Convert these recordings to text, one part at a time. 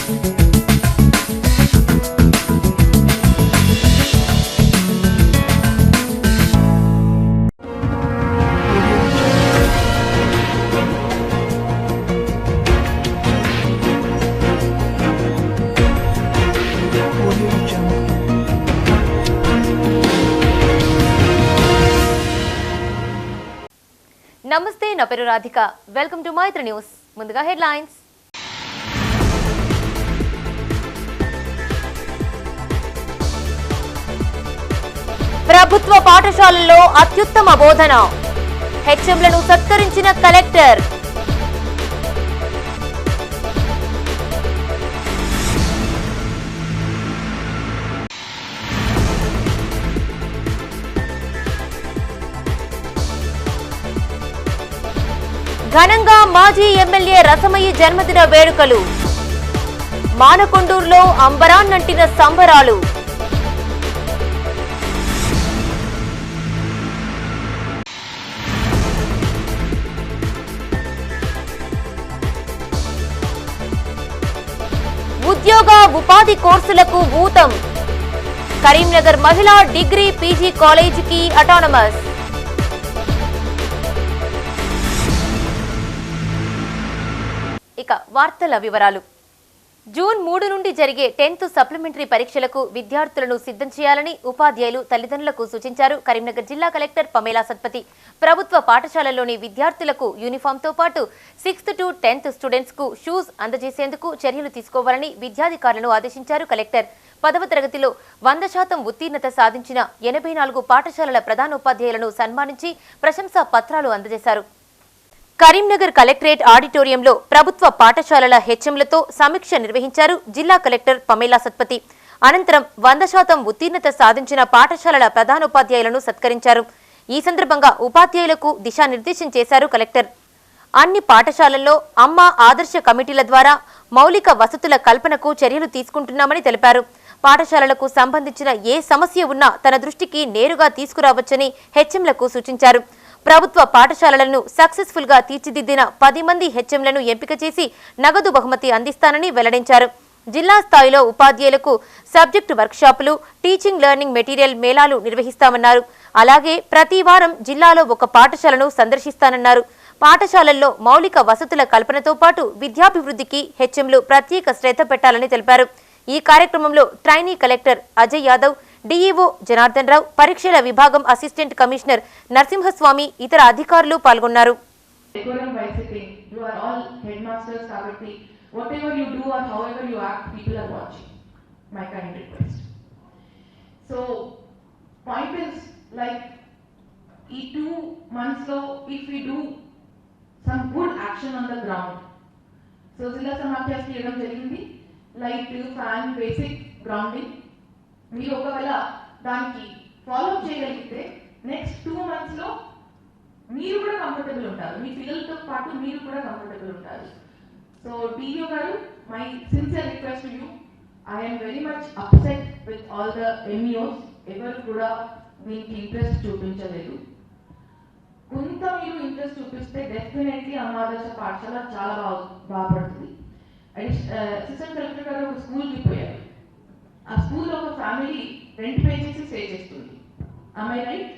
నమస్తే, నా పేరు Radhika. Welcome to Maitri news. ముందుగా హెడ్లైన్స్. ప్రభుత్వ పాఠశాలల్లో అత్యుత్తమ బోధన, హెచ్ఎంలను సత్కరించిన కలెక్టర్. ఘనంగా మాజీ ఎమ్మెల్యే రసమయ్య జన్మదిన వేడుకలు, మానకొండూరులో అంబరాన్నంటిన సంబరాలు. ఉద్యోగ ఉపాధి కోర్సులకు ఊతం, కరీంనగర్ మహిళా డిగ్రీ పీజీ కాలేజీకి అటానమస్. ఇక వార్తల వివరాలు. జూన్ 3 నుండి జరిగే 10th సప్లిమెంటరీ పరీక్షలకు విద్యార్థులను సిద్ధం చేయాలని ఉపాధ్యాయులు తల్లిదండ్రులకు సూచించారు కరీంనగర్ జిల్లా కలెక్టర్ పమేలా సత్పతి. ప్రభుత్వ పాఠశాలల్లోని విద్యార్థులకు యూనిఫామ్తో పాటు 6th to 10th స్టూడెంట్స్ కు షూస్ అందజేసేందుకు చర్యలు తీసుకోవాలని విద్యాధికారులను ఆదేశించారు కలెక్టర్. 10వ తరగతిలో 100% ఉత్తీర్ణత సాధించిన 84 పాఠశాలల ప్రధానోపాధ్యాయులను సన్మానించి ప్రశంసా పత్రాలు అందజేశారు. కరీంనగర్ కలెక్టరేట్ ఆడిటోరియంలో ప్రభుత్వ పాఠశాలల హెచ్ఎంలతో సమీక్ష నిర్వహించారు జిల్లా కలెక్టర్ పమేలా సత్పతి. అనంతరం 100% ఉత్తీర్ణత సాధించిన పాఠశాలల ప్రధానోపాధ్యాయులను సత్కరించారు. ఈ సందర్భంగా ఉపాధ్యాయులకు దిశానిర్దేశం చేశారు కలెక్టర్. అన్ని పాఠశాలల్లో అమ్మ ఆదర్శ కమిటీల ద్వారా మౌలిక వసతుల కల్పనకు చర్యలు తీసుకుంటున్నామని తెలిపారు. పాఠశాలలకు సంబంధించిన ఏ సమస్య ఉన్నా తన దృష్టికి నేరుగా తీసుకురావచ్చని హెచ్ఎంలకు సూచించారు. ప్రభుత్వ పాఠశాలలను సక్సెస్ఫుల్ గా తీర్చిదిద్దిన 10 మంది హెచ్ఎంలను ఎంపిక చేసి నగదు బహుమతి అందిస్తానని వెల్లడించారు. జిల్లా స్థాయిలో ఉపాధ్యాయులకు సబ్జెక్టు వర్క్షాపులు, టీచింగ్ లెర్నింగ్ మెటీరియల్ మేళాలు నిర్వహిస్తామన్నారు. అలాగే ప్రతి వారం జిల్లాలో ఒక పాఠశాలను సందర్శిస్తానన్నారు. పాఠశాలల్లో మౌలిక వసతుల కల్పనతో పాటు విద్యాభివృద్ధికి హెచ్ఎంలు ప్రత్యేక శ్రద్ధ పెట్టాలని తెలిపారు. ఈ కార్యక్రమంలో trainee collector Ajay Yadav, DEO Janardhan Rao, పరీక్షల విభాగం అసిస్టెంట్ కమిషనర్ నరసింహస్వామి, ఇతర అధికారులు పాల్గొన్నారు. మీరు ఒకవేళ దానికి ఫాలో చేయగలిగితే నెక్స్ట్ 2 months లో మీరు కూడా కంఫర్టబుల్ ఉంటారు, మీ పిల్లలతో పాటు మీరు కూడా కంఫర్టబుల్ ఉంటారు. సో టీఓ గారు, my sincere request to you, I'm very much upset with all the MEOs. ఎవరు కూడా మీకు ఇంట్రెస్ట్ చూపించలేదు. కొంత మీరు ఇంట్రెస్ట్ చూపిస్తే డెఫినెట్లీ అనాదర్శ పాఠశాల చాలా బాగుపడుతుంది. అసిస్టెంట్ కలెక్టర్ గారు ఒక స్కూల్కి పోయారు. ఆ స్కూల్ ఒక ఫ్యామిలీ రెంట్ పే చేసి స్టే చేస్తుంది. Am I right?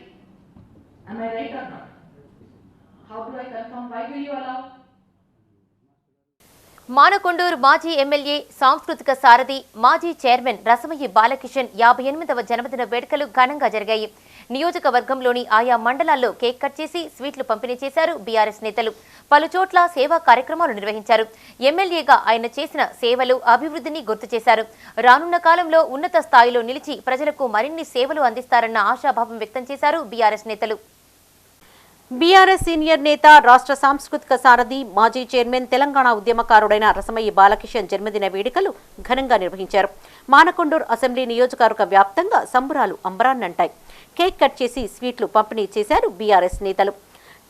Am I right or not? How do I confirm? Why will you allow? Manakondur మాజీ ఎమ్మెల్యే, సాంస్కృతిక సారథి, మాజీ చైర్మన్ రసమయ్య బాలకిషన్ 58వ జన్మదిన వేడుకలు ఘనంగా జరిగాయి. నియోజకవర్గంలోని ఆయా మండలాల్లో కేక్ కట్ చేసి స్వీట్లు పంపిణీ చేశారు బీఆర్ఎస్ నేతలు. పలుచోట్ల సేవా కార్యక్రమాలు నిర్వహించారు. ఎమ్మెల్యేగా ఆయన చేసిన సేవలు, అభివృద్ధిని గుర్తు చేశారు. రానున్న కాలంలో ఉన్నత స్థాయిలో నిలిచి ప్రజలకు మరిన్ని సేవలు అందిస్తారన్న ఆశాభావం వ్యక్తం చేశారు బీఆర్ఎస్ నేతలు. బీఆర్ఎస్ సీనియర్ నేత, రాష్ట్ర సాంస్కృతిక సారథి, మాజీ చైర్మన్, తెలంగాణ ఉద్యమకారుడైన రసమయ్య బాలకిషన్ జన్మదిన వేడుకలు ఘనంగా నిర్వహించారు. మానకొండూరు అసెంబ్లీ నియోజకవర్గ వ్యాప్తంగా సంబరాలు అంబరాన్నంటాయి. కేక్ కట్ చేసి స్వీట్లు పంపిణీ చేశారు బీఆర్ఎస్ నేతలు.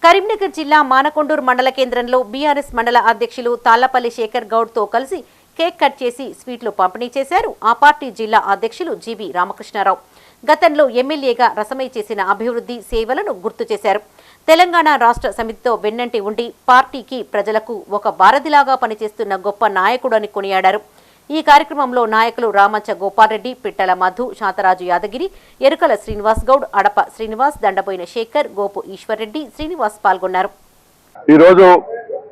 కరీంనగర్ జిల్లా మానకొండూరు మండల కేంద్రంలో బీఆర్ఎస్ మండల అధ్యక్షులు తాళ్లపల్లి శేఖర్ గౌడ్తో కలిసి కేక్ కట్ చేసి స్వీట్లు పంపిణీ చేశారు ఆ పార్టీ జిల్లా అధ్యక్షులు జీవి రామకృష్ణారావు. గతంలో ఎమ్మెల్యేగా రసమయ్య చేసిన అభివృద్ధి, సేవలను గుర్తు చేశారు. తెలంగాణ రాష్ట్ర సమితితో వెన్నంటి ఉండి పార్టీకి, ప్రజలకు ఒక వారధిలాగా పనిచేస్తున్న గొప్ప నాయకుడు అని కొనియాడారు. ఈ కార్యక్రమంలో నాయకులు రామచ్చ గోపాల్రెడ్డి, పిట్టల మధు, శాంతరాజు యాదగిరి, ఎరుకల శ్రీనివాస్ గౌడ్, అడప శ్రీనివాస్, దండబోయిన శేఖర్, గోపు ఈశ్వర్రెడ్డి, శ్రీనివాస్ పాల్గొన్నారు. ఈరోజు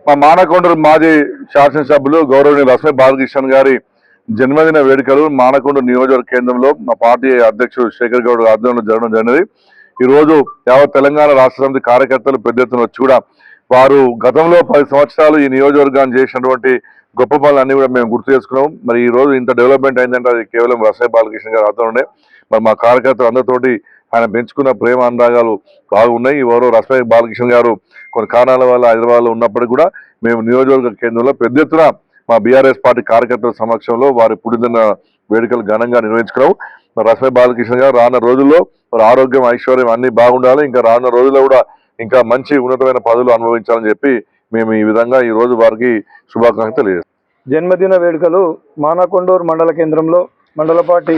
మా మానకొండూరు మాజీ శాసనసభ్యులు గౌరవనీయులు రసమై బాలకృష్ణ గారి జన్మదిన వేడుకలు మానకొండూరు నియోజకవర్గ కేంద్రంలో మా పార్టీ అధ్యక్షుడు శేఖర్ గౌడ్ ఆధ్వర్యంలో జరగడం జరిగినది. ఈ రోజు యావత్ తెలంగాణ రాష్ట్ర సమితి కార్యకర్తలు పెద్ద ఎత్తున వచ్చి కూడా వారు గతంలో 10 సంవత్సరాలు ఈ నియోజకవర్గాన్ని చేసినటువంటి గొప్ప పనులన్నీ కూడా మేము గుర్తు చేసుకున్నాం. మరి ఈ రోజు ఇంత డెవలప్మెంట్ అయిందంటే అది కేవలం రసమై బాలకృష్ణ గారి ఆధ్వర్యంలోనే. మరి మా కార్యకర్తలు అందరితోటి ఆయన పెంచుకున్న ప్రేమ అనురాగాలు బాగున్నాయి. ఎవరో రసమై బాలకృష్ణ గారు కొన్ని కారణాల వల్ల హైదరాబాద్లో ఉన్నప్పటికీ కూడా మేము నియోజకవర్గ కేంద్రంలో పెద్ద ఎత్తున మా బీఆర్ఎస్ పార్టీ కార్యకర్తల సమక్షంలో వారి పుట్టిన వేడుకలు ఘనంగా నిర్వహించుకున్నాం. మరి రసమై బాలకృష్ణ గారు రానున్న రోజుల్లో వారి ఆరోగ్యం, ఐశ్వర్యం అన్ని బాగుండాలి, ఇంకా రానున్న రోజుల్లో కూడా ఇంకా మంచి ఉన్నతమైన పదవులు అనుభవించాలని చెప్పి మేము ఈ విధంగా ఈ రోజు వారికి శుభాకాంక్షలు తెలియజేస్తాం. జన్మదిన వేడుకలు మానకొండూరు మండల కేంద్రంలో మండల పార్టీ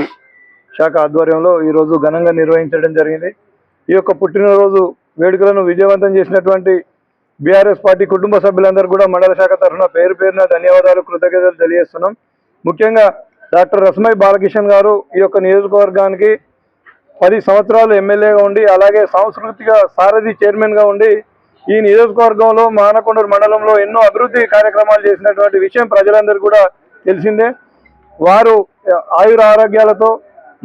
శాఖ ఆధ్వర్యంలో ఈరోజు ఘనంగా నిర్వహించడం జరిగింది. ఈ యొక్క పుట్టినరోజు వేడుకలను విజయవంతం చేసినటువంటి బీఆర్ఎస్ పార్టీ కుటుంబ సభ్యులందరూ కూడా మండల శాఖ తరఫున పేరు పేరున ధన్యవాదాలు, కృతజ్ఞతలు తెలియజేస్తున్నాం. ముఖ్యంగా డాక్టర్ రసమై బాలకృష్ణ గారు ఈ యొక్క నియోజకవర్గానికి 10 సంవత్సరాలు ఎమ్మెల్యేగా ఉండి, అలాగే సాంస్కృతిక సారథి చైర్మన్గా ఉండి ఈ నియోజకవర్గంలో మానకొండూరు మండలంలో ఎన్నో అభివృద్ధి కార్యక్రమాలు చేసినటువంటి విషయం ప్రజలందరూ కూడా తెలిసిందే. వారు ఆయుర ఆరోగ్యాలతో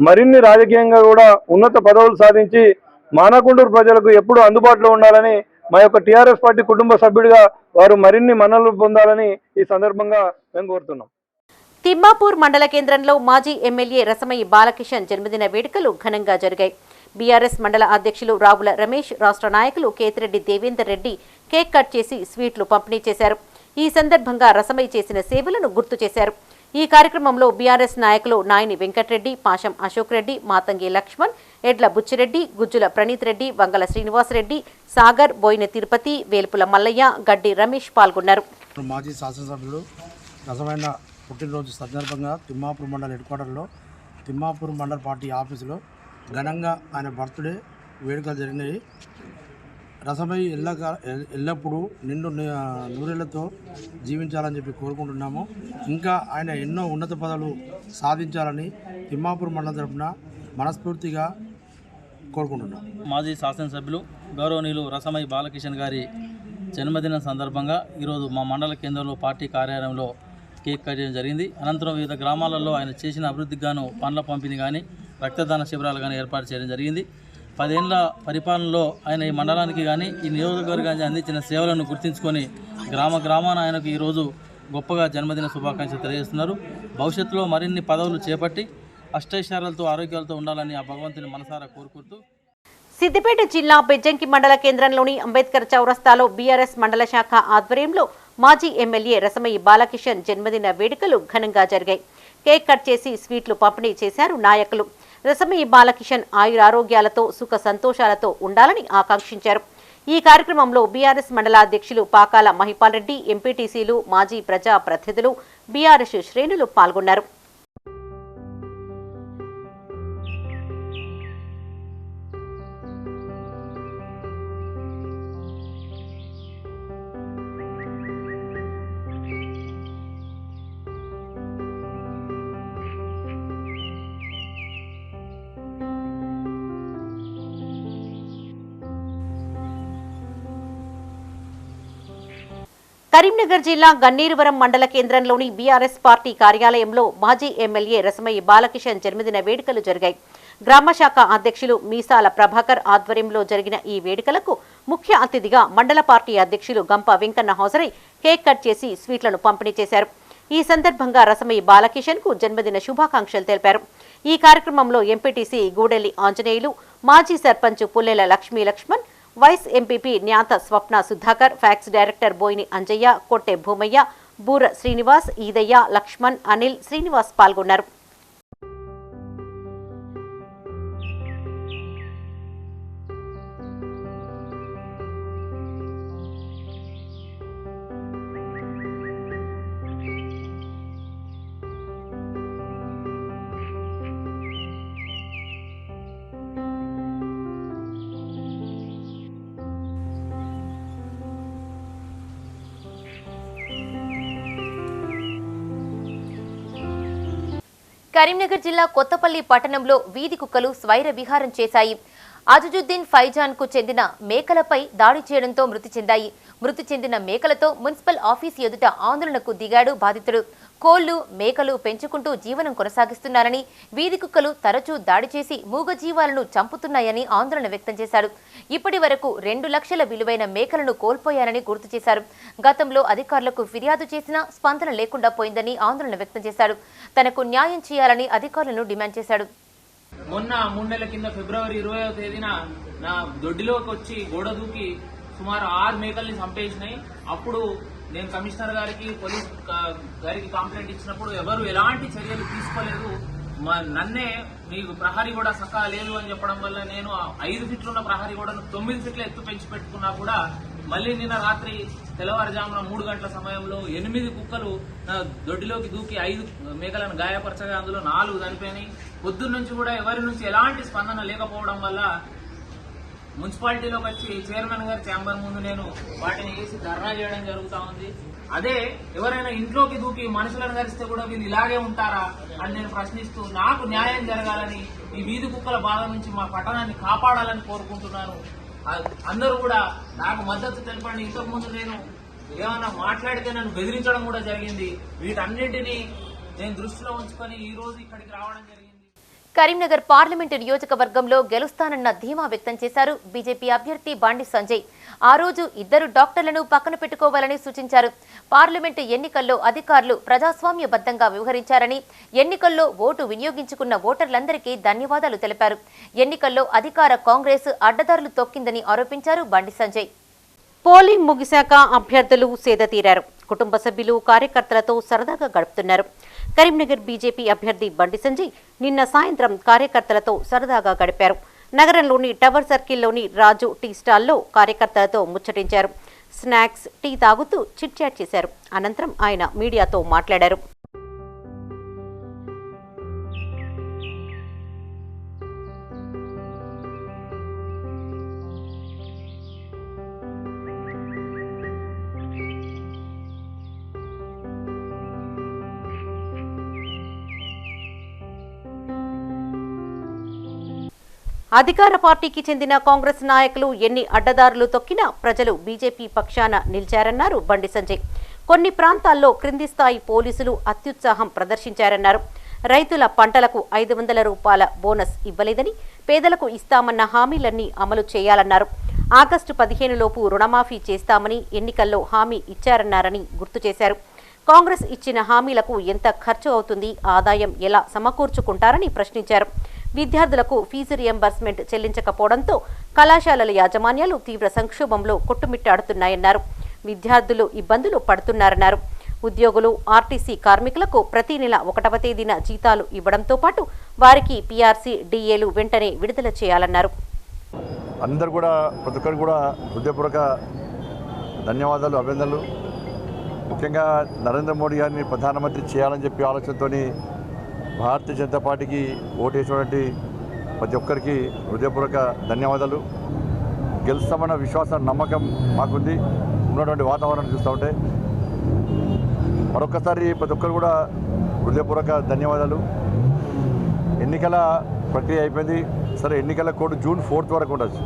మరిన్ని రాజకీయంగా కూడా ఉన్నత పదవులు సాధించి మానకొండూరు ప్రజలకు ఎప్పుడూ అందుబాటులో ఉండాలని మా యొక్క టీఆర్ఎస్ పార్టీ కుటుంబ సభ్యుడిగా వారు మరిన్ని మన్ననలు పొందాలని ఈ సందర్భంగా మేము కోరుతున్నాం. తిమ్మాపూర్ మండల కేంద్రంలో మాజీ ఎమ్మెల్యే రసమై బాలకిషన్ జన్మదిన వేడుకలు ఘనంగా జరిగాయి. బీఆర్ఎస్ మండల అధ్యక్షులు రావుల రమేష్, రాష్ట్ర నాయకులు కేతిరెడ్డి దేవేందర్ రెడ్డి కేక్ కట్ చేసి స్వీట్లు పంపిణీ చేశారు. ఈ సందర్భంగా రసమై చేసిన సేవలను గుర్తు చేశారు. ఈ కార్యక్రమంలో బీఆర్ఎస్ నాయకులు నాయని వెంకటరెడ్డి, పాశం అశోక్ రెడ్డి, మాతంగి లక్ష్మణ్, ఎడ్ల బుచ్చిరెడ్డి, గుజ్జుల ప్రణీత్ రెడ్డి, వంగల శ్రీనివాసరెడ్డి, సాగర్, బోయిన తిరుపతి, వేల్పుల మల్లయ్య, గడ్డి రమేష్ పాల్గొన్నారు. మాజీ శాసనసభ్యుడు రసమైన పుట్టినరోజు సందర్భంగా తిమ్మాపూర్ మండల హెడ్ క్వార్టర్లో తిమ్మాపూర్ మండల పార్టీ ఆఫీసులో ఘనంగా ఆయన బర్త్డే వేడుకలు జరిగినాయి. రసమై ఎల్లప్పుడూ నిండు నూరేళ్లతో జీవించాలని చెప్పి కోరుకుంటున్నాము. ఇంకా ఆయన ఎన్నో ఉన్నత పదవులు సాధించాలని తిమ్మాపూర్ మండలం తరపున మనస్ఫూర్తిగా కోరుకుంటున్నాం. మాజీ శాసనసభ్యులు గౌరవనీయులు రసమై బాలకిషన్ గారి జన్మదినం సందర్భంగా ఈరోజు మా మండల కేంద్రంలో పార్టీ కార్యాలయంలో కేక్ కట్ చేయడం జరిగింది. అనంతరం వివిధ గ్రామాలలో ఆయన చేసిన అభివృద్ధికి గాను పండ్ల పంపిణీ కానీ రక్తదాన శిబిరాలు కానీ ఏర్పాటు చేయడం జరిగింది. 10 ఏళ్ల పరిపాలనలో ఆయన ఈ మండలానికి కానీ ఈ నియోజకవర్గానికి అందించిన సేవలను గుర్తించుకొని గ్రామాన ఆయనకు ఈరోజు గొప్పగా జన్మదిన శుభాకాంక్షలు తెలియజేస్తున్నారు. భవిష్యత్తులో మరిన్ని పదవులు చేపట్టి అష్టైశ్వర్యాలతో ఆరోగ్యాలతో ఉండాలని ఆ భగవంతుని మనసారా కోరుకుంటూ సిద్దిపేట జిల్లా బెజ్జంకి మండల కేంద్రంలోని అంబేద్కర్ చౌరస్తాలో బీఆర్ఎస్ మండల శాఖ ఆధ్వర్యంలో మాజీ ఎమ్మెల్యే రసమై బాలకిషన్ జన్మదిన వేడుకలు ఘనంగా జరిగాయి. కేక్ కట్ చేసి స్వీట్లు పంపిణీ చేశారు నాయకులు. రసమై బాలకిషన్ ఆయురారోగ్యాలతో సుఖ సంతోషాలతో ఉండాలని ఆకాంక్షించారు. ఈ కార్యక్రమంలో బీఆర్ఎస్ మండల అధ్యక్షులు పాకాల మహిపాల్ రెడ్డి, ఎంపీటీసీలు, మాజీ ప్రజా ప్రతినిధులు, బీఆర్ఎస్ శ్రేణులు పాల్గొన్నారు. కరీంనగర్ జిల్లా గన్నీరువరం మండల కేంద్రంలోని బీఆర్ఎస్ పార్టీ కార్యాలయంలో మాజీ ఎమ్మెల్యే రసమై బాలకిషన్ జన్మదిన వేడుకలు జరిగాయి. గ్రామశాఖ అధ్యక్షులు మీసాల ప్రభాకర్ ఆధ్వర్యంలో జరిగిన ఈ వేడుకలకు ముఖ్య అతిథిగా మండల పార్టీ అధ్యక్షులు గంప వెంకన్న హాజరై కేక్ కట్ చేసి స్వీట్లను పంపిణీ చేశారు. ఈ సందర్భంగా రసమై బాలకిషన్ కు జన్మదిన శుభాకాంక్షలు తెలిపారు. ఈ కార్యక్రమంలో ఎంపీటీసీ గూడెల్లి ఆంజనేయులు, మాజీ సర్పంచ్ పుల్లెల లక్ష్మీ లక్ష్మణ్, వైస్ ఎంపీపీ న్యాత స్వప్న సుధాకర్, ఫ్యాక్స్ డైరెక్టర్ బోయిని అంజయ్య, కొట్టె భూమయ్య, బూర శ్రీనివాస్, ఈదయ్య, లక్ష్మణ్, అనిల్, శ్రీనివాస్ పాల్గొన్నారు. కరీంనగర్ జిల్లా కొత్తపల్లి పట్టణంలో వీధి కుక్కలు స్వైర విహారం చేశాయి. అజుజుద్దీన్ ఫైజాన్ కు చెందిన మేకలపై దాడి చేయడంతో మృతి చెందాయి. మృతి చెందిన మేకలతో మున్సిపల్ ఆఫీస్ ఎదుట ఆందోళనకు దిగాడు బాధితుడు. కోళ్లు, మేకలు పెంచుకుంటూ జీవనం కొనసాగిస్తున్నారని, వీధి కుక్కలు తరచూ దాడి చేసి మూగజీవాలను చంపుతున్నాయని ఆందోళన వ్యక్తం చేశారు. ఇప్పటి వరకు 2 లక్షల విలువైన మేకలను కోల్పోయారని గుర్తు చేశారు. గతంలో అధికారులకు ఫిర్యాదు చేసినా స్పందన లేకుండా పోయిందని ఆందోళన వ్యక్తం చేశారు. తనకు న్యాయం చేయాలని అధికారులను డిమాండ్ చేశాడు. మొన్న 3 నెలల కింద ఫిబ్రవరి 20వ తేదీన నా దొడ్డిలోకి వచ్చి గోడ దూకి సుమారు 6 మేకల్ని చంపేసినాయి. అప్పుడు నేను కమిషనర్ గారికి, పోలీస్ గారికి కంప్లైంట్ ఇచ్చినప్పుడు ఎవరు ఎలాంటి చర్యలు తీసుకోలేదు. నన్నే మీకు ప్రహరీ కూడా సకా లేదు అని చెప్పడం వల్ల నేను 5 ఫీట్లు ఉన్న ప్రహరీ కూడా 9 ఫీట్ల ఎత్తు పెంచి పెట్టుకున్నా కూడా మళ్ళీ నిన్న రాత్రి తెల్లవారుజామున 3 గంటల సమయంలో 8 కుక్కలు నా దొడ్డిలోకి దూకి 5 మేకలను గాయపరచగా అందులో 4 చనిపోయినాయి. పొద్దున్న నుంచి కూడా ఎవరి నుంచి ఎలాంటి స్పందన లేకపోవడం వల్ల మున్సిపాలిటీలోకి వచ్చి చైర్మన్ గారి ఛాంబర్ ముందు నేను వాటిని వేసి ధర్నా చేయడం జరుగుతా ఉంది. అదే ఎవరైనా ఇంట్లోకి దూకి మనుషులను గరిస్తే కూడా వీళ్ళు ఇలాగే ఉంటారా అని నేను ప్రశ్నిస్తూ నాకు న్యాయం జరగాలని, ఈ వీధి కుక్కల బాధ నుంచి మా పట్టణాన్ని కాపాడాలని కోరుకుంటున్నాను. అందరూ కూడా నాకు మద్దతు తెలపండి. ఇంతకు ముందు నేను ఏమన్నా మాట్లాడితే నన్ను బెదిరించడం కూడా జరిగింది. వీటన్నింటినీ నేను దృష్టిలో ఉంచుకొని ఈ రోజు ఇక్కడికి రావడం జరిగింది. కరీంనగర్ పార్లమెంటు నియోజకవర్గంలో గెలుస్తానన్న ధీమా వ్యక్తం చేశారు బీజేపీ అభ్యర్థి బండి సంజయ్. ఆ రోజు 2 డాక్టర్లను పక్కన పెట్టుకోవాలని సూచించారు. పార్లమెంటు ఎన్నికల్లో అధికారులు ప్రజాస్వామ్యబద్ధంగా వ్యవహరించారని, ఎన్నికల్లో ఓటు వినియోగించుకున్న ఓటర్లందరికీ ధన్యవాదాలు తెలిపారు. ఎన్నికల్లో అధికార కాంగ్రెస్ అడ్డదారులు తొక్కిందని ఆరోపించారు బండి సంజయ్. పోలింగ్ ముగిశాక అభ్యర్థులు సేద తీరారు. కుటుంబ సభ్యులు, కార్యకర్తలతో సరదాగా గడుపుతున్నారు. కరీంనగర్ బీజేపీ అభ్యర్థి బండి సంజయ్ నిన్న సాయంత్రం కార్యకర్తలతో సరదాగా గడిపారు. నగరంలోని టవర్ సర్కిల్లోని రాజు టీ స్టాల్లో కార్యకర్తలతో ముచ్చటించారు. స్నాక్స్, టీ తాగుతూ చిట్ చాట్ చేశారు. అనంతరం ఆయన మీడియాతో మాట్లాడారు. అధికార పార్టీకి చెందిన కాంగ్రెస్ నాయకులు ఎన్ని అడ్డదారులు తొక్కినా ప్రజలు బీజేపీ పక్షాన నిలిచారన్నారు బండి సంజయ్. కొన్ని ప్రాంతాల్లో క్రింది స్థాయి పోలీసులు అత్యుత్సాహం ప్రదర్శించారన్నారు. రైతుల పంటలకు 500 రూపాయల బోనస్ ఇవ్వలేదని, పేదలకు ఇస్తామన్న హామీలన్నీ అమలు చేయాలన్నారు. ఆగస్టు 15 లోపు రుణమాఫీ చేస్తామని ఎన్నికల్లో హామీ ఇచ్చారన్నారని గుర్తు చేశారు. కాంగ్రెస్ ఇచ్చిన హామీలకు ఎంత ఖర్చు అవుతుంది, ఆదాయం ఎలా సమకూర్చుకుంటారని ప్రశ్నించారు. విద్యార్థులకు ఫీజు రియంబర్స్మెంట్ చెల్లించకపోవడంతో కళాశాలల యాజమాన్యాలు తీవ్ర సంక్షోభంలో కొట్టుమిట్టాడుతున్నాయన్నారు. విద్యార్థులు ఇబ్బందులు పడుతున్నారన్నారు. ఉద్యోగులు, ఆర్టీసీ కార్మికులకు ప్రతి నెల 1వ తేదీన జీతాలు ఇవ్వడంతో పాటు వారికి పీఆర్సీ, డీఏలు వెంటనే విడుదల చేయాలన్నారు. అందరూ కూడా, ప్రతి ఒక్కరు కూడా హృదయపూర్వక ధన్యవాదాలు, అభినందనలు. ముఖ్యంగా నరేంద్ర మోడీ గారిని ప్రధానమంత్రి చేయాలని చెప్పి ఆలోచనతో భారతీయ జనతా పార్టీకి ఓటేసినటువంటి ప్రతి ఒక్కరికి హృదయపూర్వక ధన్యవాదాలు. గెలుస్తామన్న విశ్వాసం, నమ్మకం మాకుంది. ఉన్నటువంటి వాతావరణం చూస్తూ ఉంటే మరొకసారి ప్రతి ఒక్కరు కూడా హృదయపూర్వక ధన్యవాదాలు. ఎన్నికల ప్రక్రియ అయిపోయింది. సరే, ఎన్నికల కోడ్ జూన్ 4 వరకు ఉండొచ్చు.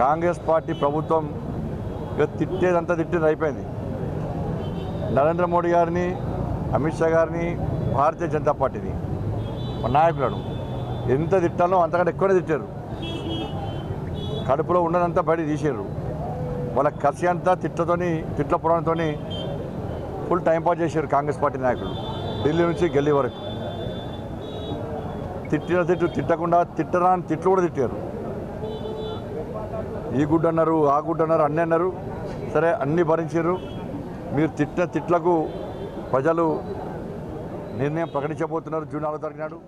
కాంగ్రెస్ పార్టీ ప్రభుత్వం తిట్టేదంతా తిట్టేది అయిపోయింది. నరేంద్ర మోడీ గారిని, అమిత్ షా గారిని, భారతీయ జనతా పార్టీని, మా నాయకులను ఎంత తిట్టాలో అంతకంటే ఎక్కువనే తిట్టారు. కడుపులో ఉన్నదంతా బయట తీసారు. వాళ్ళ కసి అంతా తిట్ల పురాణంతో ఫుల్ టైంపాస్ చేశారు కాంగ్రెస్ పార్టీ నాయకులు. ఢిల్లీ నుంచి గల్లీ వరకు తిట్టకుండా తిట్టరాని తిట్లు కూడా తిట్టారు. ఈ గుడ్డు అన్నారు, ఆ గుడ్డు అన్నారు, అన్నీ అన్నారు. సరే, అన్నీ భరించారు. మీరు తిట్టిన తిట్లకు ప్రజలు నిర్ణయం ప్రకటించబోతున్నారు జూన్ 4వ తారీఖు నాడు.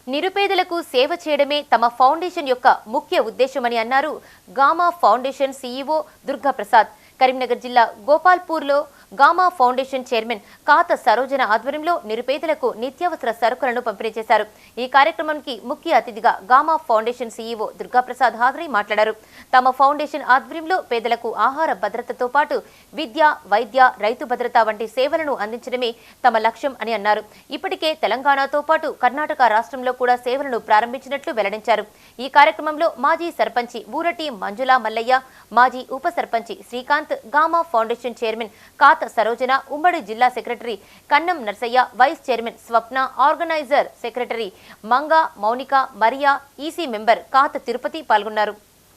నిరుపేదలకు సేవ చేయడమే తమ ఫౌండేషన్ యొక్క ముఖ్య ఉద్దేశమని అన్నారు gamma foundation CEO Durgaprasad. Karimnagar జిల్లా గోపాల్పూర్లో గామా ఫౌండేషన్ చైర్మన్ కాత సరోజన ఆధ్వర్యంలో నిరుపేదలకు నిత్యావసర సరుకులను పంపిణీ చేశారు. ఈ కార్యక్రమానికి ముఖ్య అతిథిగా గామా ఫౌండేషన్ సీఈఓ దుర్గాప్రసాద్ హాజరై మాట్లాడారు. తమ ఫౌండేషన్ ఆధ్వర్యంలో పేదలకు ఆహార భద్రతతో పాటు విద్య, వైద్య, రైతు భద్రత వంటి సేవలను అందించడమే తమ లక్ష్యం అని అన్నారు. ఇప్పటికే తెలంగాణతో పాటు కర్ణాటక రాష్ట్రంలో కూడా సేవలను ప్రారంభించినట్లు వెల్లడించారు. ఈ కార్యక్రమంలో మాజీ సర్పంచి ఊరటి మంజుల మల్లయ్య, మాజీ ఉప సర్పంచి శ్రీకాంత్, గామా ఫౌండేషన్ చైర్మన్ కాత సరోజన, ఉమ్మడి జిల్లా secretary Kannam Narsaiah, vice chairman Swapna, organiser secretary Manga, Mounika, Maria, EC member Katha Tirupati పాల్గొన్నారు.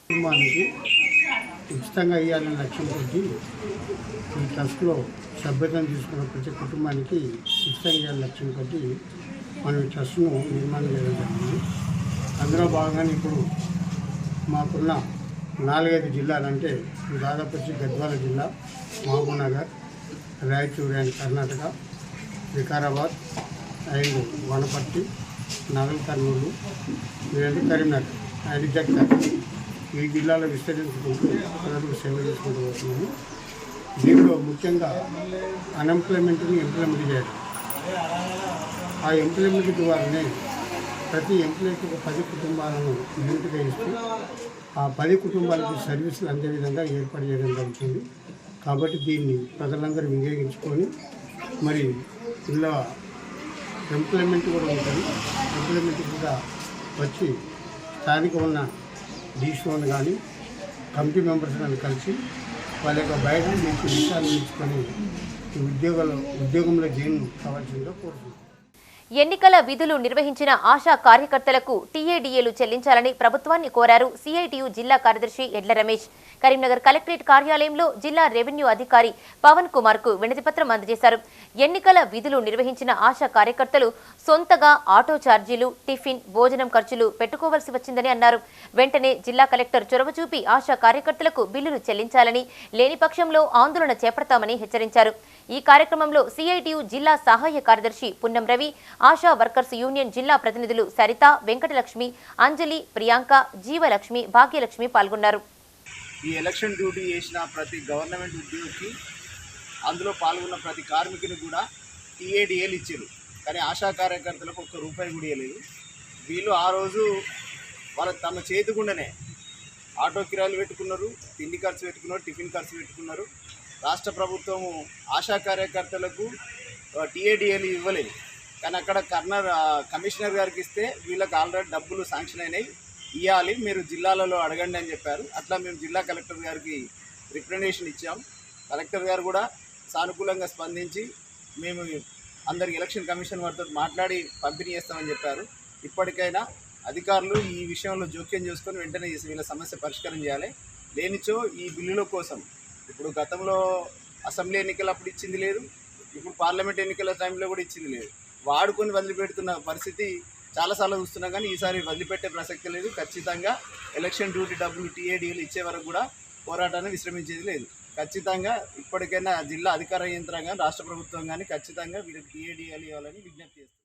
కుటుంబానికి ఉచితంగా ఇవ్వాలని లక్ష్యం కొద్ది ఈ ట్రస్ట్లో సభ్యతను తీసుకున్న ప్రతి కుటుంబానికి ఉచితంగా ఇవ్వాలని లక్ష్యం కొద్ది మనం ఈ ట్రస్ట్ను నిర్మాణం చేయడం జరిగింది. అందులో భాగంగానే ఇప్పుడు మాకున్న 4-5 జిల్లాలంటే దాదాపు వచ్చి గద్వాల జిల్లా, Mahabubnagar, Raichur and Karnataka, Vikarabad and Wanaparthy, Nagarkurnool, Karimnagar and జగ్గర్ ఈ జిల్లాలో విస్తరించుకుంటూ ప్రజలకు సేవ చేసుకుంటూ వస్తున్నాము. దీనిలో ముఖ్యంగా అన్ఎంప్లాయ్మెంట్ని ఇంప్లిమెంట్ చేయడం. ఆ ఇంప్లిమెంట్ ద్వారానే ప్రతి ఎంప్లాయ్కి ఒక 10 కుటుంబాలను యూనిట్గా ఇస్తూ ఆ 10 కుటుంబాలకి సర్వీసులు అందే విధంగా ఏర్పాటు చేయడం జరుగుతుంది. కాబట్టి దీన్ని ప్రజలందరూ వినియోగించుకొని మరి ఇలా ఎంప్లాయ్మెంట్ కూడా ఉంటుంది. ఎంప్లాయ్మెంట్ కూడా వచ్చి స్థానిక ఉన్న డీసీఓని కానీ కమిటీ మెంబర్స్ కానీ కలిసి వాళ్ళ యొక్క బయట నుంచి విషయాలు నేర్చుకొని ఉద్యోగంలో జైన్ కావాల్సిందిగా కోరుతున్నాం. ఎన్నికల విధులు నిర్వహించిన ఆశా కార్యకర్తలకు టీఏడీఏలు చెల్లించాలని ప్రభుత్వాన్ని కోరారు సిఐటియు జిల్లా కార్యదర్శి ఎడ్ల రమేష్. కరీంనగర్ కలెక్టరేట్ కార్యాలయంలో జిల్లా రెవెన్యూ అధికారి పవన్ కుమార్ కు వినతిపత్రం అందజేశారు. ఎన్నికల విధులు నిర్వహించిన ఆశా కార్యకర్తలు సొంతగా ఆటో ఛార్జీలు, టిఫిన్, భోజనం ఖర్చులు పెట్టుకోవాల్సి వచ్చిందని అన్నారు. వెంటనే జిల్లా కలెక్టర్ చొరవ చూపి ఆశా కార్యకర్తలకు బిల్లులు చెల్లించాలని, లేని పక్షంలో ఆందోళన చేపడతామని హెచ్చరించారు. ఈ కార్యక్రమంలో సిఐటియు జిల్లా సహాయ కార్యదర్శి పున్నం రవి, ఆశా వర్కర్స్ యూనియన్ జిల్లా ప్రతినిధులు సరిత, వెంకటలక్ష్మి, అంజలి, ప్రియాంక, జీవలక్ష్మి, భాగ్యలక్ష్మి పాల్గొన్నారు. ఈ ఎలక్షన్ డ్యూటీ చేసిన ప్రతి గవర్నమెంట్ ఉద్యోగికి, అందులో పాల్గొన్న ప్రతి కార్మికుని కూడా టీఏడీఏలు ఇచ్చారు. కానీ ఆశా కార్యకర్తలకు ₹1 కూడా ఇవ్వలేదు. వీళ్ళు ఆ రోజు వాళ్ళ తమ చేతికుండానే ఆటో కిరాయిలు పెట్టుకున్నారు, తిండి ఖర్చు పెట్టుకున్నారు, టిఫిన్ ఖర్చు పెట్టుకున్నారు. రాష్ట్ర ప్రభుత్వము ఆశా కార్యకర్తలకు టీఏడీఏలు ఇవ్వలేదు. కానీ అక్కడ కమిషనర్ గారికి ఇస్తే వీళ్ళకి ఆల్రెడీ డబ్బులు శాంక్షన్ అయినాయి, ఇవ్వాలి, మీరు జిల్లాలలో అడగండి అని చెప్పారు. అట్లా మేము జిల్లా కలెక్టర్ గారికి రిప్రజెంటేషన్ ఇచ్చాం. కలెక్టర్ గారు కూడా సానుకూలంగా స్పందించి మేము అందరికి ఎలక్షన్ కమిషన్ వారితో మాట్లాడి పంపిణీ చేస్తామని చెప్పారు. ఇప్పటికైనా అధికారులు ఈ విషయంలో జోక్యం చేసుకొని వెంటనే వీళ్ళ సమస్య పరిష్కారం చేయాలి. లేనిచో ఈ బిల్లుల కోసం ఇప్పుడు గతంలో అసెంబ్లీ ఎన్నికలప్పుడు ఇచ్చింది లేదు, ఇప్పుడు పార్లమెంట్ ఎన్నికల టైంలో కూడా ఇచ్చింది లేదు. వాడుకొని వదిలిపెడుతున్న పరిస్థితి చాలాసార్లు చూస్తున్నాం. కానీ ఈసారి వదిలిపెట్టే ప్రసక్తి లేదు. ఖచ్చితంగా ఎలక్షన్ డ్యూటీ డబ్బులు టీఏడీఏలు ఇచ్చే వరకు కూడా పోరాటాన్ని విశ్రమించేది లేదు. ఖచ్చితంగా ఇప్పటికైనా జిల్లా అధికార యంత్రాంగం, రాష్ట్ర ప్రభుత్వం కానీ ఖచ్చితంగా వీరికి టీఏడీఏలు ఇవ్వాలని విజ్ఞప్తి చేస్తారు.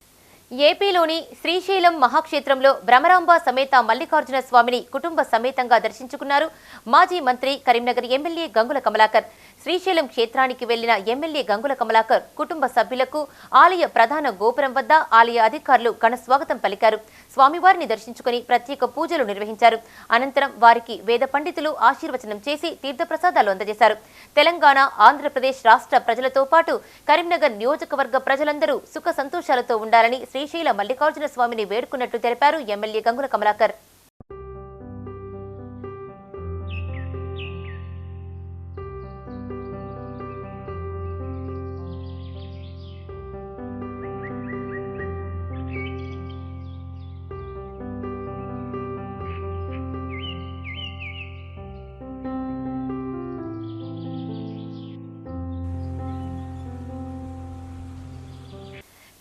ఏపీలోని శ్రీశైలం మహాక్షేత్రంలో భ్రమరాంబ సమేత మల్లికార్జున స్వామిని కుటుంబ సమేతంగా దర్శించుకున్నారు మాజీ మంత్రి, కరీంనగర్ ఎమ్మెల్యే గంగుల కమలాకర్. శ్రీశైలం క్షేత్రానికి వెళ్లిన ఎమ్మెల్యే గంగుల కమలాకర్ కుటుంబ సభ్యులకు ఆలయ ప్రధాన గోపురం వద్ద ఆలయ అధికారులు ఘన స్వాగతం పలికారు. స్వామివారిని దర్శించుకుని ప్రత్యేక పూజలు నిర్వహించారు. అనంతరం వారికి వేద పండితులు ఆశీర్వచనం చేసి తీర్థప్రసాదాలు అందజేశారు. తెలంగాణ, ఆంధ్రప్రదేశ్ రాష్ట్ర ప్రజలతో పాటు కరీంనగర్ నియోజకవర్గ ప్రజలందరూ సుఖ సంతోషాలతో ఉండాలని శ్రీశైల మల్లికార్జున స్వామిని వేడుకున్నట్లు తెలిపారు ఎమ్మెల్యే గంగుల కమలాకర్.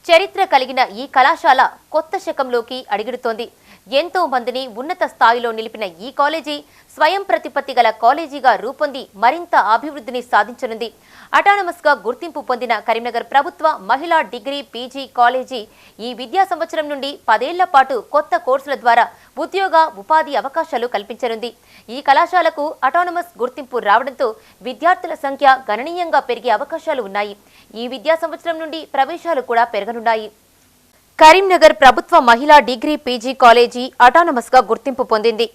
చరిత్ర కలిగిన ఈ కళాశాల కొత్త శకంలోకి అడుగుడుతోంది. ఎంతో మందిని ఉన్నత స్థాయిలో నిలిపిన ఈ కాలేజీ స్వయం ప్రతిపత్తి గల కాలేజీగా రూపొంది మరింత అభివృద్ధిని సాధించనుంది. అటానమస్ గా గుర్తింపు పొందిన కరీంనగర్ ప్రభుత్వ మహిళా డిగ్రీ పీజీ కాలేజీ ఈ విద్యా సంవత్సరం నుండి 10 ఏళ్ల పాటు కొత్త కోర్సుల ద్వారా ఉద్యోగ ఉపాధి అవకాశాలు కల్పించనుంది. ఈ కళాశాలకు అటానమస్ గుర్తింపు రావడంతో విద్యార్థుల సంఖ్య గణనీయంగా పెరిగే అవకాశాలు ఉన్నాయి. ఈ విద్యా సంవత్సరం నుండి ప్రవేశాలు కూడా పెరగనున్నాయి. కరీంనగర్ ప్రభుత్వ మహిళా డిగ్రీ పీజీ కాలేజీ అటానమస్ గా గుర్తింపు పొందింది.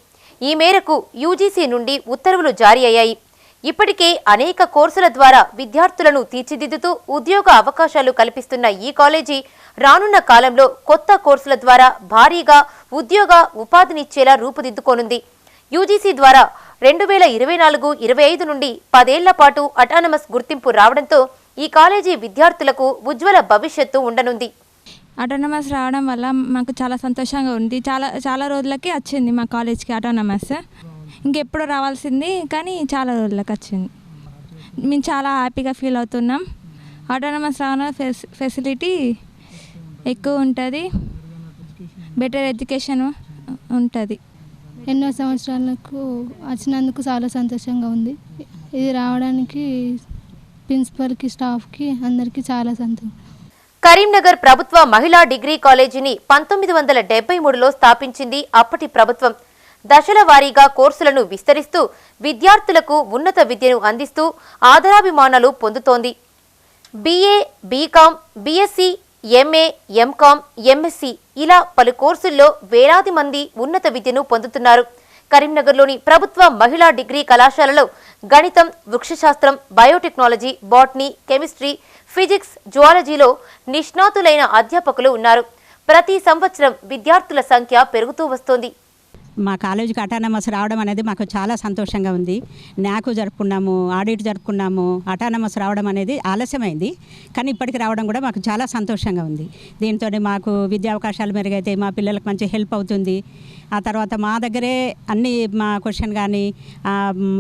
ఈ మేరకు యూజీసీ నుండి ఉత్తర్వులు జారీ అయ్యాయి. ఇప్పటికే అనేక కోర్సుల ద్వారా విద్యార్థులను తీర్చిదిద్దుతూ ఉద్యోగ అవకాశాలు కల్పిస్తున్న ఈ కాలేజీ రానున్న కాలంలో కొత్త కోర్సుల ద్వారా భారీగా ఉద్యోగ ఉపాధినిచ్చేలా రూపుదిద్దుకోనుంది. యూజీసీ ద్వారా 2024-25 నుండి 10 ఏళ్ల పాటు అటానమస్ గుర్తింపు రావడంతో ఈ కాలేజీ విద్యార్థులకు ఉజ్వల భవిష్యత్తు ఉండనుంది. అటానమస్ రావడం వల్ల మాకు చాలా సంతోషంగా ఉంది. చాలా రోజులకి వచ్చింది మా కాలేజ్కి అటానమస్. ఇంకెప్పుడు రావాల్సింది కానీ చాలా రోజులకు వచ్చింది. మేము చాలా హ్యాపీగా ఫీల్ అవుతున్నాం. అటానమస్ రావడం ఫెసిలిటీ ఎక్కువ ఉంటుంది, బెటర్ ఎడ్యుకేషన్ ఉంటుంది. ఎన్నో సంవత్సరాలకు వచ్చినందుకు చాలా సంతోషంగా ఉంది. ఇది రావడానికి ప్రిన్సిపల్కి, స్టాఫ్కి అందరికీ చాలా సంతోషం. కరీంనగర్ ప్రభుత్వ మహిళా డిగ్రీ కాలేజీని 1973లో స్థాపించింది అప్పటి ప్రభుత్వం. దశల వారీగా కోర్సులను విస్తరిస్తూ విద్యార్థులకు ఉన్నత విద్యను అందిస్తూ ఆదరాభిమానాలు పొందుతోంది. BA, BCom, BSc, MA, MCom, MSc ఇలా పలు కోర్సుల్లో వేలాది మంది ఉన్నత విద్యను పొందుతున్నారు. కరీంనగర్లోని ప్రభుత్వ మహిళా డిగ్రీ కళాశాలలో గణితం, వృక్షశాస్త్రం, బయోటెక్నాలజీ, బాటనీ, కెమిస్ట్రీ, ఫిజిక్స్, జువాలజీలో నిష్ణాతులైన అధ్యాపకులు ఉన్నారు. ప్రతి సంవత్సరం విద్యార్థుల సంఖ్య పెరుగుతూ వస్తోంది. మా కాలేజీకి అటానమస్ రావడం అనేది మాకు చాలా సంతోషంగా ఉంది. న్యాకు జరుపుకున్నాము, ఆడిట్ జరుపుకున్నాము. అటానమస్ రావడం అనేది ఆలస్యమైంది, కానీ ఇప్పటికి రావడం కూడా మాకు చాలా సంతోషంగా ఉంది. దీంతో మాకు విద్యా అవకాశాలు మెరుగైతే మా పిల్లలకు మంచి హెల్ప్ అవుతుంది. ఆ తర్వాత మా దగ్గరే అన్ని మా క్వశ్చన్ కానీ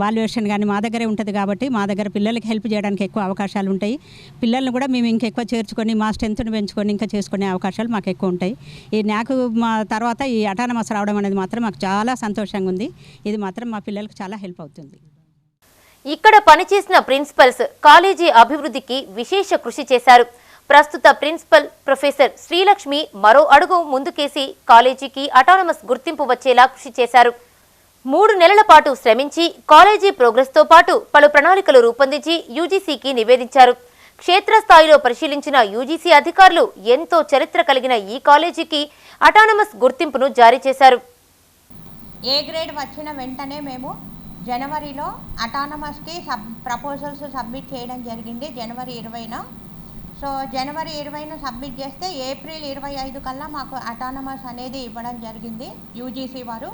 వాల్యుయేషన్ కానీ మా దగ్గరే ఉంటుంది కాబట్టి మా దగ్గర పిల్లలకి హెల్ప్ చేయడానికి ఎక్కువ అవకాశాలు ఉంటాయి. పిల్లల్ని కూడా మేము ఇంకెక్కువ చేర్చుకొని మా స్ట్రెంత్ను పెంచుకొని ఇంకా చేసుకునే అవకాశాలు మాకు ఎక్కువ ఉంటాయి. ఈ న్యాకు మా తర్వాత ఈ అటానమస్ రావడం అనేది మాత్రం మాకు చాలా సంతోషంగా ఉంది. ఇది మాత్రం మా పిల్లలకు చాలా హెల్ప్ అవుతుంది. ఇక్కడ పనిచేసిన ప్రిన్సిపల్స్ కాలేజీ అభివృద్ధికి విశేష కృషి చేశారు. ప్రస్తుత ప్రిన్సిపల్ ప్రొఫెసర్ శ్రీలక్ష్మి మరో అడుగు ముందుకేసి కాలేజీకి అటానమస్ గుర్తింపు వచ్చేలా కృషి చేశారు. 3 నెలల పాటు శ్రమించి కాలేజీ ప్రోగ్రెస్తో పాటు పలు ప్రణాళికలు రూపొందించి యూజీసీకి నివేదించారు. క్షేత్రస్థాయిలో పరిశీలించిన యూజీసీ అధికారులు ఎంతో చరిత్ర కలిగిన ఈ కాలేజీకి అటానమస్ గుర్తింపును జారీ చేశారు. ఏ గ్రేడ్ వచ్చిన వెంటనే మేము జనవరిలో అటానమస్కి ప్రపోజల్స్ సబ్మిట్ చేయడం జరిగింది. జనవరి 20న. సో జనవరి 20న సబ్మిట్ చేస్తే ఏప్రిల్ 25 కల్లా మాకు అటానమస్ అనేది ఇవ్వడం జరిగింది యూజీసీ వారు.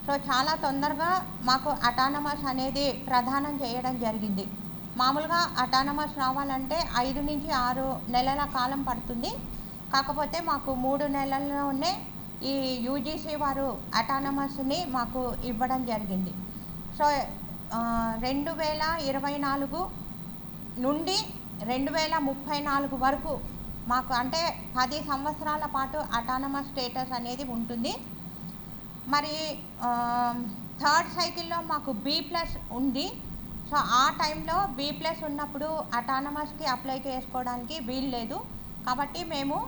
సో చాలా తొందరగా మాకు అటానమస్ అనేది ప్రదానం చేయడం జరిగింది. మామూలుగా అటానమస్ రావాలంటే 5 నుంచి 6 నెలల కాలం పడుతుంది. కాకపోతే మాకు 3 నెలల్లోనే ఈ యూజీసీ వారు అటానమస్ని మాకు ఇవ్వడం జరిగింది. సో 2024 నుండి 2034 వరకు మాకు అంటే 10 సంవత్సరాల పాటు అటానమస్ స్టేటస్ అనేది ఉంటుంది. మరి 3rd సైకిల్లో మాకు B+ ఉంది. సో ఆ టైంలో B+ ఉన్నప్పుడు అటానమస్కి అప్లై చేసుకోవడానికి వీలు లేదు. కాబట్టి మేము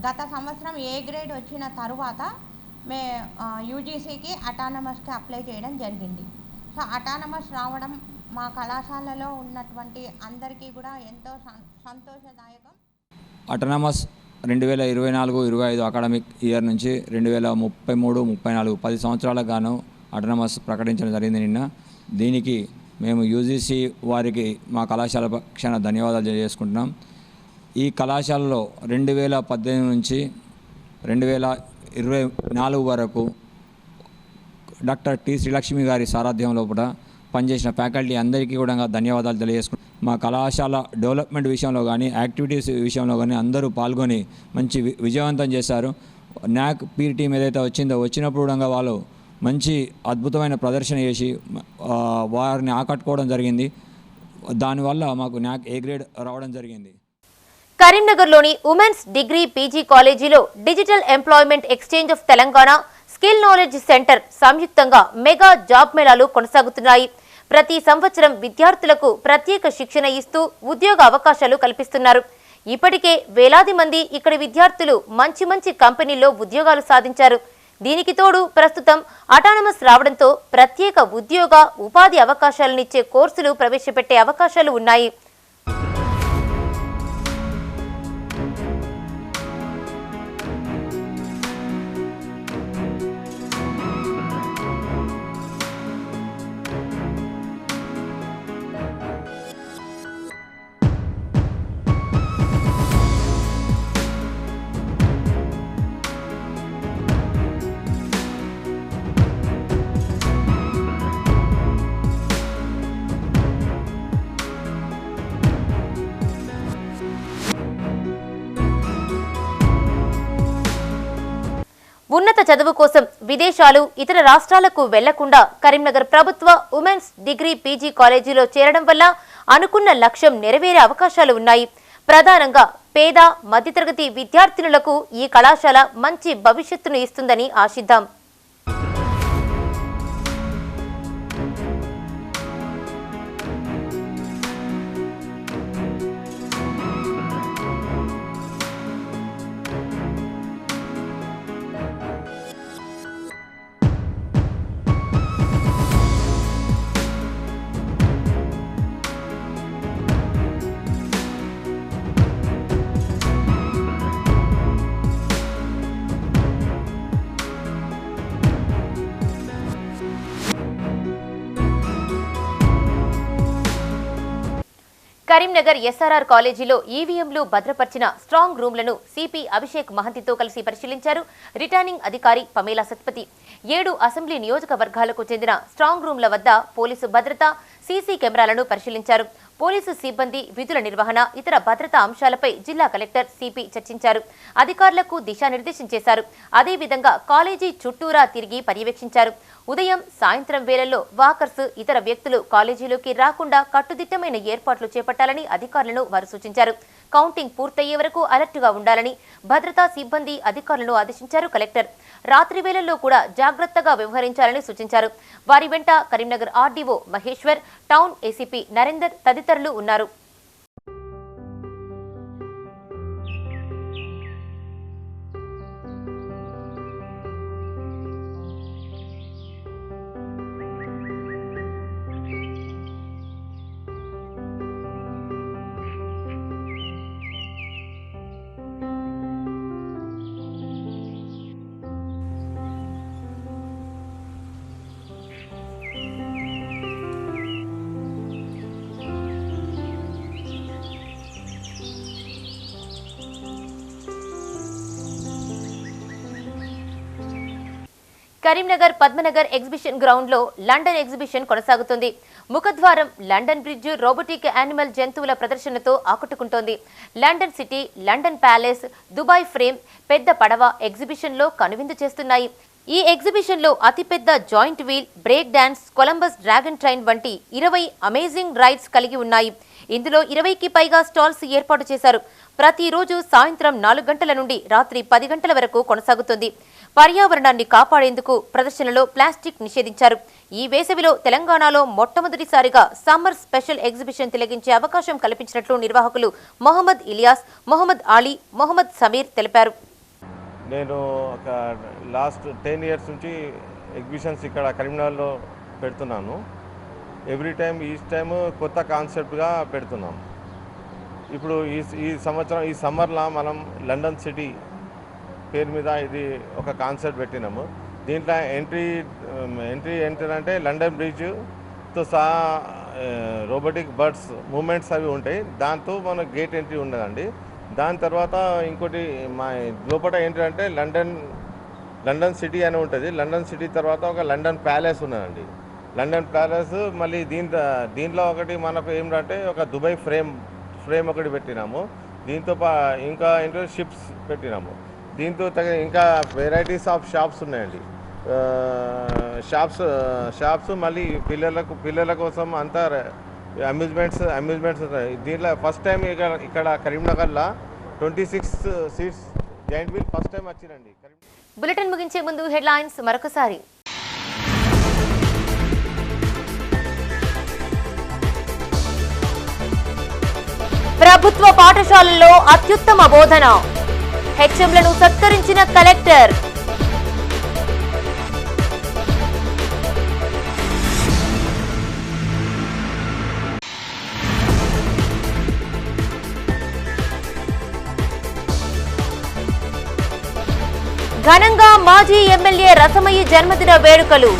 గత సంవత్సరం ఏ గ్రేడ్ వచ్చిన తరువాత యూజీసీకి అటానమస్కి అప్లై చేయడం జరిగింది. సో అటానమస్ రావడం మా కళాశాలలో ఉన్నటువంటి అందరికీ కూడా ఎంతో సంతోషదాయకం. అటానమస్ 2024-25 అకాడమిక్ ఇయర్ నుంచి 2033-34 10 సంవత్సరాలకు గాను అటానమస్ ప్రకటించడం జరిగింది నిన్న. దీనికి మేము యూజీసీ వారికి మా కళాశాల పక్షాన ధన్యవాదాలు తెలియజేసుకుంటున్నాం. ఈ కళాశాలలో 2018 నుంచి 2024 వరకు డాక్టర్ టి శ్రీలక్ష్మి గారి సారథ్యంలో కూడా పనిచేసిన ఫ్యాకల్టీ అందరికీ కూడా ధన్యవాదాలు తెలియజేసుకుంటాం. మా కళాశాల డెవలప్మెంట్ విషయంలో కానీ యాక్టివిటీస్ విషయంలో కానీ అందరూ పాల్గొని మంచి విజయవంతం చేశారు. న్యాక్ పీర్ టీం ఏదైతే వచ్చినప్పుడు కూడా వాళ్ళు మంచి అద్భుతమైన ప్రదర్శన చేసి వారిని ఆకట్టుకోవడం జరిగింది. దానివల్ల మాకు న్యాక్ ఏ గ్రేడ్ రావడం జరిగింది. కరీంనగర్లోని ఉమెన్స్ డిగ్రీ పీజీ కాలేజీలో digital employment exchange of Telangana skill knowledge centre సంయుక్తంగా మెగా జాబ్ మేళాలు కొనసాగుతున్నాయి. ప్రతి సంవత్సరం విద్యార్థులకు ప్రత్యేక శిక్షణ ఇస్తూ ఉద్యోగ అవకాశాలు కల్పిస్తున్నారు. ఇప్పటికే వేలాది మంది ఇక్కడి విద్యార్థులు మంచి కంపెనీల్లో ఉద్యోగాలు సాధించారు. దీనికి తోడు ప్రస్తుతం అటానమస్ రావడంతో ప్రత్యేక ఉద్యోగ ఉపాధి అవకాశాలనిచ్చే కోర్సులు ప్రవేశపెట్టే అవకాశాలు ఉన్నాయి. ఉన్నత చదువు కోసం విదేశాలు ఇతర రాష్ట్రాలకు వెళ్లకుండా కరీంనగర్ ప్రభుత్వ ఉమెన్స్ డిగ్రీ పీజీ కాలేజీలో చేరడం వల్ల అనుకున్న లక్ష్యం నెరవేరే అవకాశాలు ఉన్నాయి. ప్రధానంగా పేద మధ్యతరగతి విద్యార్థినులకు ఈ కళాశాల మంచి భవిష్యత్తును ఇస్తుందని ఆశిద్దాం. కరీంనగర్ ఎస్ఆర్ఆర్ కాలేజీలో ఈవీఎంలు భద్రపరిచిన స్ట్రాంగ్ రూమ్లను సిపి అభిషేక్ మహంతితో కలిసి పరిశీలించారు రిటర్నింగ్ అధికారి పమేలా సత్పతి. 7 అసెంబ్లీ నియోజకవర్గాలకు చెందిన స్ట్రాంగ్ రూమ్ల వద్ద పోలీసు భద్రత, సీసీ కెమెరాలను పరిశీలించారు. పోలీసు సిబ్బంది విధుల నిర్వహణ, ఇతర భద్రతా అంశాలపై జిల్లా కలెక్టర్ సిపి చర్చించారు. అధికారులకు దిశానిర్దేశం చేశారు. అదేవిధంగా కాలేజీ చుట్టూరా తిరిగి పర్యవేక్షించారు. ఉదయం, సాయంత్రం వేళల్లో వాకర్స్, ఇతర వ్యక్తులు కాలేజీలోకి రాకుండా కట్టుదిట్టమైన ఏర్పాట్లు చేపట్టాలని అధికారులను వారు సూచించారు. కౌంటింగ్ పూర్తయ్యే వరకు అలర్ట్గా ఉండాలని భద్రతా సిబ్బంది అధికారులను ఆదేశించారు కలెక్టర్. రాత్రి వేళల్లో కూడా జాగ్రత్తగా వ్యవహరించాలని సూచించారు. వారి వెంట Karimnagar RDO Maheshwar, town ACP Narender తదితరులు ఉన్నారు. కరీంనగర్ పద్మనగర్ ఎగ్జిబిషన్ గ్రౌండ్ లో లండన్ ఎగ్జిబిషన్ కొనసాగుతుంది. ముఖద్వారం లండన్ బ్రిడ్జ్ రోబోటిక్ యానిమల్ జంతువుల ప్రదర్శనతో ఆకట్టుకుంటోంది. London city, London palace, Dubai frame, పెద్ద పడవ ఎగ్జిబిషన్ లో కనువిందు చేస్తున్నాయి. ఈ ఎగ్జిబిషన్ లో అతిపెద్ద joint wheel, break dance, Columbus dragon train వంటి 20 అమేజింగ్ రైడ్స్ కలిగి ఉన్నాయి. ఇందులో 20కి పైగా స్టాల్స్ ఏర్పాటు చేశారు. ప్రతిరోజు సాయంత్రం 4 గంటల నుండి రాత్రి 10 గంటల వరకు కొనసాగుతుంది. పర్యావరణాన్ని కాపాడేందుకు ప్రదర్శనలో ప్లాస్టిక్ నిషేధించారు. ఈ వేసవిలో తెలంగాణలో మొట్టమొదటిసారిగా సమ్మర్ స్పెషల్ ఎగ్జిబిషన్ తిలగించే అవకాశం కల్పించినట్లు నిర్వాహకులు మొహమ్మద్ ఇలియాస్, మొహమ్మద్ ఆలీ, మొహమ్మద్ సమీర్ తెలిపారు. నేను ఒక లాస్ట్ 10 ఇయర్స్ నుంచి ఎగ్జిబిషన్స్ ఇక్కడ కరీంనగర్లో పెడుతున్నాను. ఎవ్రీ టైం ఈచ్ టైమ్ కొత్త కాన్సెప్ట్గా పెడుతున్నాం. ఇప్పుడు ఈ సంవత్సరం ఈ సమ్మర్లో మనం లండన్ సిటీ పేరు మీద ఇది ఒక కాన్సెప్ట్ పెట్టినాము. దీంట్లో ఎంట్రీ అంటే లండన్ బ్రిడ్జ్తో సహా రోబోటిక్ బర్డ్స్ మూమెంట్స్ అవి ఉంటాయి. దాంతో మన గేట్ ఎంట్రీ ఉండదండి. దాని తర్వాత ఇంకోటి మా లోపల ఏంటి అంటే లండన్ సిటీ అని ఉంటుంది. లండన్ సిటీ తర్వాత ఒక లండన్ ప్యాలెస్ ఉన్నదండి. లండన్ ప్యాలెస్ మళ్ళీ దీంట్లో ఒకటి మనకు ఏమిటంటే ఒక దుబాయ్ ఫ్రేమ్ ఒకటి పెట్టినాము. దీంతో ఇంకా ఏంటో షిప్స్ పెట్టినాము. దీంతో ఇంకా వెరైటీస్ ఆఫ్ షాప్స్ ఉన్నాయండి. షాప్స్ మళ్ళీ పిల్లల కోసం అంతా అమ్యూజ్మెంట్స్ ఉన్నాయి. దీంట్లో ఫస్ట్ టైం ఇక్కడ కరీంనగర్లో 26 seats joint wheel first time వచ్చిందండి. బులెటిన్ ముగించే ముందు హెడ్లైన్స్ మరొకసారి. ప్రభుత్వ పాఠశాలల్లో అత్యుత్తమ బోధన, హెచ్ఎంలను సత్కరించిన కలెక్టర్. ఘనంగా మాజీ ఎమ్మెల్యే రసమయ్య జన్మదిన వేడుకలు,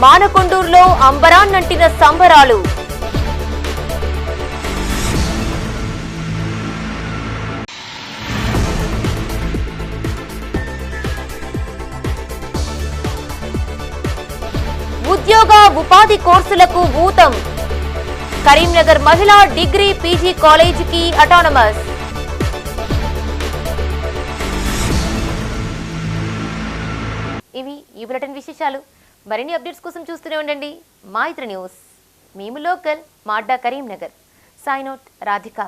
మానకొండూరులో అంబరాన్నంటిన సంబరాలు. ఉద్యోగ ఉపాధి కోర్సులకు ఊతం, కరీంనగర్ మహిళా డిగ్రీ పీజీ కాలేజీకి అటానమస్. ఇవి ఈ బులెటిన్ విశేషాలు. మరిన్ని అప్డేట్స్ కోసం చూస్తూనే ఉండండి మా ఇతర న్యూస్. మేము లోకల్, మా అడ్డా కరీంనగర్. Sign out Radhika.